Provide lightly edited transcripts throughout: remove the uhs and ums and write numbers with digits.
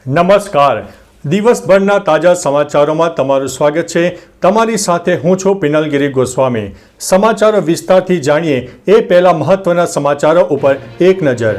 નમસ્કાર. દિવસભરના તાજા સમાચારોમાં તમારું સ્વાગત છે. તમારી સાથે હું છું પિનલગીરી ગોસ્વામી. સમાચારો વિસ્તારથી જાણીએ એ પહેલા મહત્વના સમાચારો ઉપર એક નજર.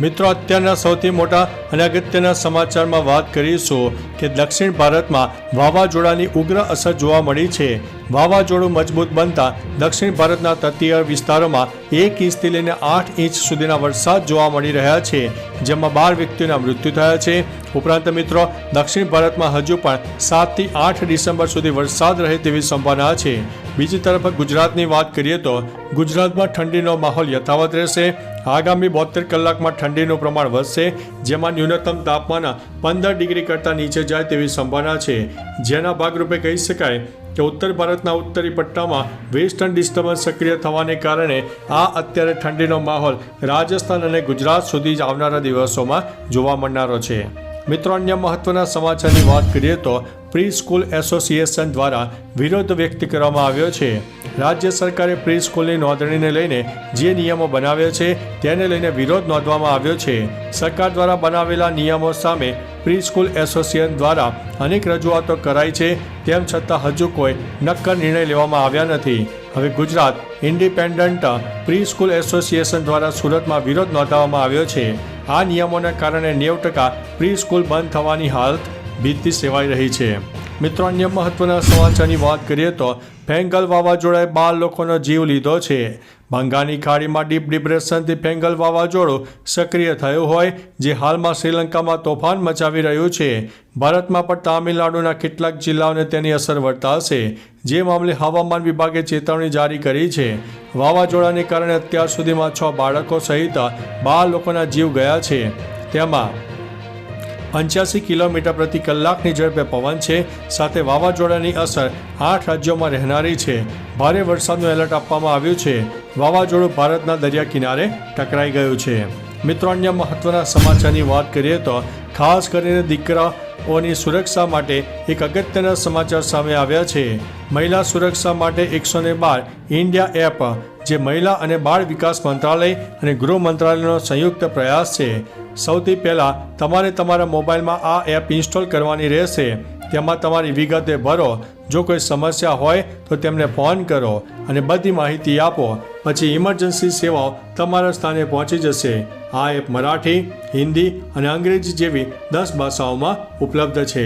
મિત્રો, અત્યારના સૌથી મોટા અને અગત્યના સમાચારમાં વાત કરીશું કે દક્ષિણ ભારતમાં વાવાઝોડાની ઉગ્ર અસર જોવા મળી છે. વાવાઝોડું મજબૂત બનતા દક્ષિણ ભારતના તટીય વિસ્તારોમાં 1 ઇંચથી લઈને 8 ઇંચ સુધીના વરસાદ જોવા મળી રહ્યા છે, જેમાં 12 વ્યક્તિઓના મૃત્યુ થયા છે. ઉપરાંત મિત્રો, દક્ષિણ ભારતમાં હજુ પણ 7 થી 8 ડિસેમ્બર સુધી વરસાદ રહે તેવી સંભાવના છે. બીજી તરફ ગુજરાતની વાત કરીએ તો ગુજરાતમાં ઠંડીનો માહોલ યથાવત રહેશે. આગામી 72 કલાકમાં ઠંડીનું પ્રમાણ વધશે, જેમાં ન્યૂનતમ તાપમાન 15 ડિગ્રી કરતાં નીચે જાય તેવી સંભાવના છે. જેના ભાગરૂપે કહી શકાય કે ઉત્તર ભારતના ઉત્તરી પટ્ટામાં વેસ્ટર્ન ડિસ્ટર્બન્સ સક્રિય થવાને કારણે અત્યારે ઠંડીનો માહોલ રાજસ્થાન અને ગુજરાત સુધી જ આવનારા દિવસોમાં જોવા મળનારો છે. મિત્રો, અન્ય મહત્વના સમાચારની વાત કરીએ તો પ્રી સ્કૂલ એસોસિએશન દ્વારા વિરોધ વ્યક્ત કરવામાં આવ્યો છે. રાજ્ય સરકારે પ્રી સ્કૂલની નોંધણીને લઈને જે નિયમો બનાવ્યા છે તેને લઈને વિરોધ નોંધવામાં આવ્યો છે. સરકાર દ્વારા બનાવેલા નિયમો સામે પ્રી સ્કૂલ એસોસિએશન દ્વારા અનેક રજૂઆતો કરાઈ છે, તેમ છતાં હજુ કોઈ નક્કર નિર્ણય લેવામાં આવ્યા નથી. હવે Gujarat independent pre school association દ્વારા સુરતમાં વિરોધ નોંધાવવામાં આવ્યો છે. આ નિયમોના કારણે 90% પ્રી સ્કૂલ બંધ થવાની હાલત ભીતિ સેવાઈ રહી છે. મિત્રો, અન્ય મહત્વના સમાચારની વાત કરીએ તો ફેંગલ વાવાઝોડાએ 12 લોકોનો જીવ લીધો છે. બંગાળની ખાડીમાં ડીપ ડિપ્રેશનથી ફેંગલ વાવાઝોડું સક્રિય થયું હોય, જે હાલમાં શ્રીલંકામાં તોફાન મચાવી રહ્યું છે. ભારતમાં પણ તામિલનાડુના કેટલાક જિલ્લાઓને તેની અસર વર્તાશે, જે મામલે હવામાન વિભાગે ચેતવણી જારી કરી છે. વાવાઝોડાને કારણે અત્યાર સુધીમાં 6 બાળકો સહિત 12 લોકોના જીવ ગયા છે. તેમાં 85 કિલોમીટર પ્રતિ કલાકની ઝડપે પવન છે. સાથે વાવાઝોડાની અસર 8 રાજ્યોમાં રહેનારી છે. ભારે વરસાદનું એલર્ટ આપવામાં આવ્યું છે. વાવાઝોડું ભારતના દરિયા કિનારે ટકરાઈ ગયું છે. મિત્રો, અન્ય મહત્વના સમાચારની વાત કરીએ તો ખાસ કરીને દીકરાઓની સુરક્ષા માટે એક અગત્યના સમાચાર સામે આવ્યા છે. મહિલા સુરક્ષા માટે 112 ઇન્ડિયા એપ, જે મહિલા અને બાળ વિકાસ મંત્રાલય અને ગૃહ મંત્રાલયનો સંયુક્ત પ્રયાસ છે. સૌથી પહેલાં તમારે તમારા મોબાઈલમાં આ એપ ઇન્સ્ટોલ કરવાની રહેશે. તેમાં તમારી વિગતે ભરો. જો કોઈ સમસ્યા હોય તો તેમને ફોન કરો અને બધી માહિતી આપો. પછી ઇમરજન્સી સેવાઓ તમારા સ્થાને પહોંચી જશે. આ એપ મરાઠી, હિન્દી અને અંગ્રેજી જેવી 10 ભાષાઓમાં ઉપલબ્ધ છે.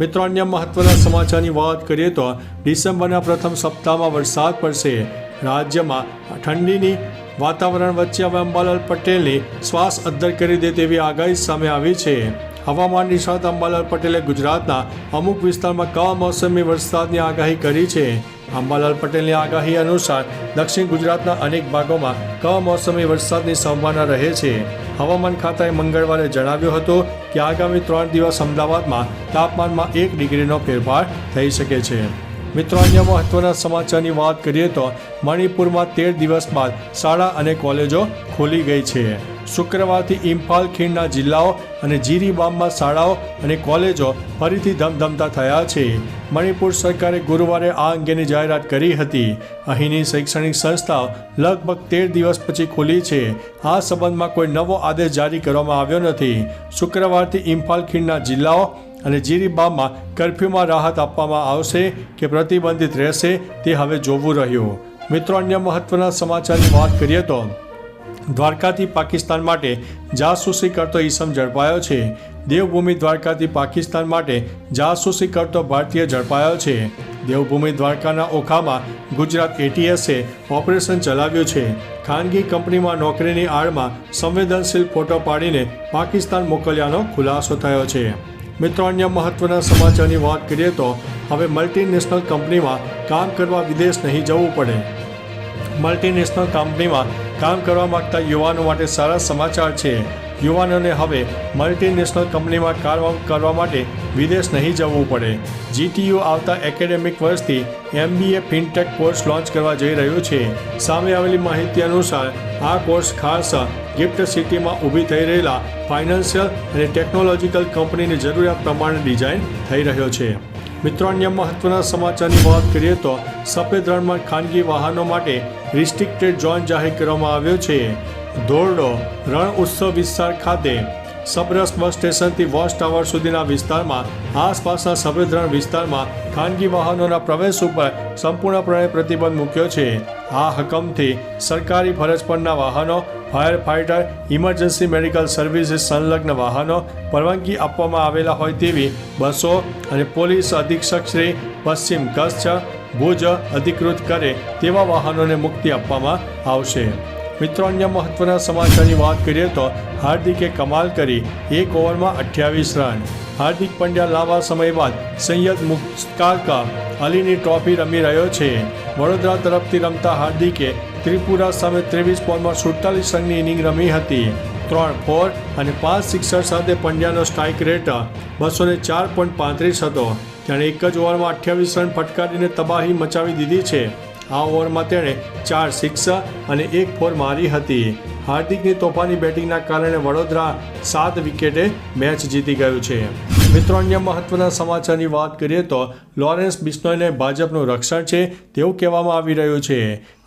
મિત્રો, અન્ય મહત્વના સમાચારની વાત કરીએ તો ડિસેમ્બરના પ્રથમ સપ્તાહમાં વરસાદ પડશે. રાજ્યમાં ઠંડીની વાતાવરણ વચ્ચે હવે અંબાલાલ પટેલની શ્વાસ અદ્ધર કરી દે તેવી આગાહી સામે આવી છે. હવામાન નિષ્ણાત અંબાલાલ પટેલે ગુજરાતના અમુક વિસ્તારમાં કમોસમી વરસાદની આગાહી કરી છે. અંબાલાલ પટેલની આગાહી અનુસાર દક્ષિણ ગુજરાતના અનેક ભાગોમાં કમોસમી વરસાદની સંભાવના રહે છે. હવામાન ખાતાએ મંગળવારે જણાવ્યું હતું કે આગામી 3 દિવસ અમદાવાદમાં તાપમાનમાં 1 ડિગ્રીનો ફેરફાર થઈ શકે છે. મિત્રો, અન્ય મહત્વના સમાચારની વાત કરીએ તો મણિપુરમાં 13 દિવસ બાદ શાળા અને કોલેજો ખોલી ગઈ છે. શુક્રવારથી ઇમ્ફાલ ખીણના જિલ્લાઓ અને જીરીબામમાં શાળાઓ અને કોલેજો ફરીથી ધમધમતા થયા છે. મણિપુર સરકારે ગુરુવારે આ અંગેની જાહેરાત કરી હતી. અહીંની શૈક્ષણિક સંસ્થાઓ લગભગ 13 દિવસ પછી ખુલી છે. આ સંબંધમાં કોઈ નવો આદેશ જારી કરવામાં આવ્યો નથી. શુક્રવારથી ઇમ્ફાલ ખીણના જિલ્લાઓ અને જીરીબામમાં કર્ફ્યુમાં રાહત આપવામાં આવશે કે પ્રતિબંધિત રહેશે તે હવે જોવું રહ્યું. મિત્રો, અન્ય મહત્વના સમાચારની વાત કરીએ તો દ્વારકાથી પાકિસ્તાન માટે જાસૂસી કરતો ઈસમ ઝડપાયો છે. દેવભૂમિ દ્વારકાથી પાકિસ્તાન માટે જાસૂસી કરતો ભારતીય ઝડપાયો છે. દેવભૂમિ દ્વારકાના ઓખામાં ગુજરાત એટીએસે ઓપરેશન ચલાવ્યું છે. ખાનગી કંપનીમાં નોકરીની આડમાં સંવેદનશીલ ફોટો પાડીને પાકિસ્તાન મોકલ્યાનો ખુલાસો થયો છે. મિત્રો, અન્ય મહત્વના સમાચારની વાત કરીએ તો હવે મલ્ટીનેશનલ કંપનીમાં કામ કરવા વિદેશ નહીં જવું પડે. મલ્ટીનેશનલ કંપનીમાં કામ કરવા માંગતા યુવાનો માટે સારા સમાચાર છે. યુવાનોને હવે મલ્ટીનેશનલ કંપનીમાં કામ કરવા માટે વિદેશ નહીં જવું પડે. જીટીયુ આવતા એકેડેમિક વર્ષથી MBA ફિનટેક કોર્સ લોન્ચ કરવા જઈ રહ્યું છે. સામે આવેલી માહિતી અનુસાર આ કોર્સ ખાસ ગિફ્ટ સિટીમાં ઊભી થઈ રહેલા ફાઇનાન્શિયલ અને ટેકનોલોજીકલ કંપનીની જરૂરિયાત પ્રમાણે ડિઝાઇન થઈ રહ્યો છે. મિત્રો, અન્ય મહત્વના સમાચારની વાત કરીએ તો સફેદ રણમાં ખાનગી વાહનો માટે રિસ્ટ્રિક્ટેડ ઝોન જાહેર કરવામાં આવ્યો છે. ધોરડો રણ ઉત્સવ વિસ્તાર ખાતે સબરસ બસ સ્ટેશનથી વોચ ટાવર સુધીના વિસ્તારમાં આસપાસના સફેદ રણ વિસ્તારમાં ખાનગી વાહનોના પ્રવેશ ઉપર સંપૂર્ણપણે પ્રતિબંધ મૂક્યો છે. આ હુકમથી સરકારી ફરજ પરના વાહનો, fire fighter, emergency medical services સંલગ્ન વાહનો, પરવાનગી આપવામાં આવેલા હોય તેવી બસો અને પોલીસ અધિક્ષક શ્રી પશ્ચિમ કચ્છ ભુજ અધિકૃત કરે તેવા વાહનોને મુક્તિ આપવામાં આવશે. મિત્રો, અન્ય મહત્વના સમાચારની વાત કરીએ તો હાર્દિકે કમાલ કરી 1 ઓવરમાં 28 રન. હાર્દિક પંડ્યા લાંબા સમય બાદ સૈયદ મુશ્તાક અલીની ટ્રોફી રમી રહ્યો છે. વડોદરા તરફથી રમતા હાર્દિકે ત્રિપુરા સામે 23 બોલમાં 47 રનની ઇનિંગ રમી હતી. 3 4 અને 5 સિક્સર સાથે પંડ્યાનો સ્ટ્રાઇક રેટ 204.35 હતો. તેણે એક જ ઓવરમાં 28 રન ફટકારીને તબાહી મચાવી દીધી છે. આ ઓવરમાં તેણે 4 સિક્સ અને 1 4 મારી હતી. હાર્દિકની તોફાની બેટિંગના કારણે વડોદરા 7 વિકેટે મેચ જીતી ગયું છે. મિત્રો, અન્ય મહત્વના સમાચારની વાત કરીએ તો લોરેન્સ બિશ્નોઈને ભાજપનું રક્ષણ છે તેવું કહેવામાં આવી રહ્યું છે.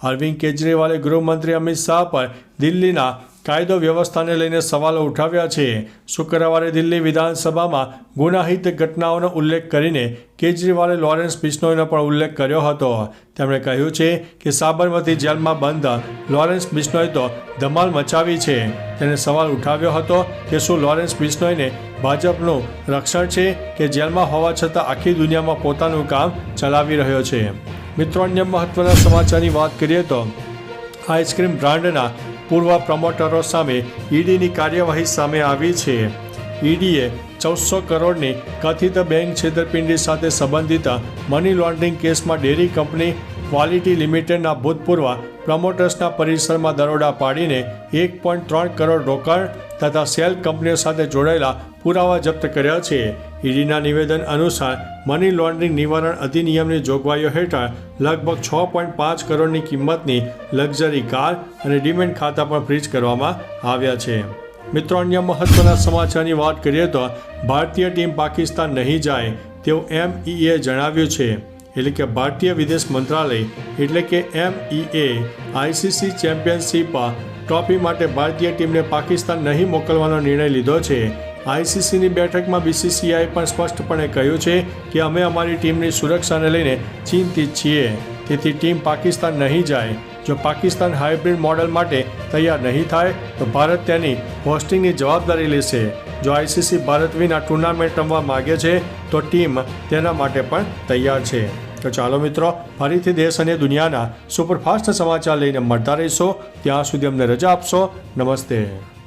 અરવિંદ કેજરીવાલે ગૃહમંત્રી અમિત શાહ પર દિલ્હીના કાયદો વ્યવસ્થાને લઈને સવાલો ઉઠાવ્યા છે. શુક્રવારે દિલ્હી વિધાનસભામાં ગુનાહિત ઘટનાઓનો ઉલ્લેખ કરીને કેજરીવાલે લોરેન્સ બિશ્નોઈનો પણ ઉલ્લેખ કર્યો હતો. તેમણે કહ્યું છે કે સાબરમતી જેલમાં બંધ લોરેન્સ બિશ્નોઈ તો ધમાલ મચાવી છે. તેણે સવાલ ઉઠાવ્યો હતો કે શું લોરેન્સ બિશ્નોઈને ભાજપનું રક્ષણ છે કે જેલમાં હોવા છતાં આખી દુનિયામાં પોતાનું કામ ચલાવી રહ્યો છે. મિત્રો, અન્ય મહત્વના સમાચારની વાત કરીએ તો આઈસ્ક્રીમ બ્રાન્ડના પૂર્વ પ્રમોટરો સામે ઈડીની કાર્યવાહી સામે આવી છે. ઈડીએ 1400 કરોડની કથિત બેંક છેતરપિંડી સાથે સંબંધિત મની લોન્ડરિંગ કેસમાં ડેરી કંપની ક્વોલિટી લિમિટેડના ભૂતપૂર્વ પ્રમોટર્સના પરિસરમાં દરોડા પાડીને 1.3 કરોડ રોકડ તથા સેલ કંપનીઓ સાથે જોડાયેલા પુરાવા જપ્ત કર્યા છે. ઈડીના નિવેદન અનુસાર મની લોન્ડરિંગ નિવારણ અધિનિયમની જોગવાઈઓ હેઠળ લગભગ 6.5 કરોડની કિંમતની લક્ઝરી કાર અને ડિમેન્ટ ખાતા પણ ફ્રીઝ કરવામાં આવ્યા છે. મિત્રો, અન્ય મહત્વના સમાચારની વાત કરીએ તો ભારતીય ટીમ પાકિસ્તાન નહીં જાય તેવું MEA જણાવ્યું છે. એટલે કે ભારતીય વિદેશ મંત્રાલય એટલે કે MEA ICC ચેમ્પિયનશિપ ટ્રોફી માટે ભારતીય ટીમને પાકિસ્તાન નહીં મોકલવાનો નિર્ણય લીધો છે. ICCની બેઠકમાં BCCIએ પણ સ્પષ્ટપણે કહ્યું છે કે અમે અમારી ટીમની સુરક્ષાને લઈને ચિંતિત છીએ. તેથી ટીમ પાકિસ્તાન નહીં જાય. જો પાકિસ્તાન હાઇબ્રિડ મોડલ માટે તૈયાર નહીં થાય તો ભારત તેની હોસ્ટિંગની જવાબદારી લેશે. જો ICC ભારત વિના ટુર્નામેન્ટ રમવા માગે છે તો ટીમ તેના માટે પણ તૈયાર છે. તો ચાલો મિત્રો, ફરીથી દેશ અને દુનિયાના સુપરફાસ્ટ સમાચાર લઈને મળતા રહીશો. ત્યાં સુધી અમને રજા આપશો. નમસ્તે.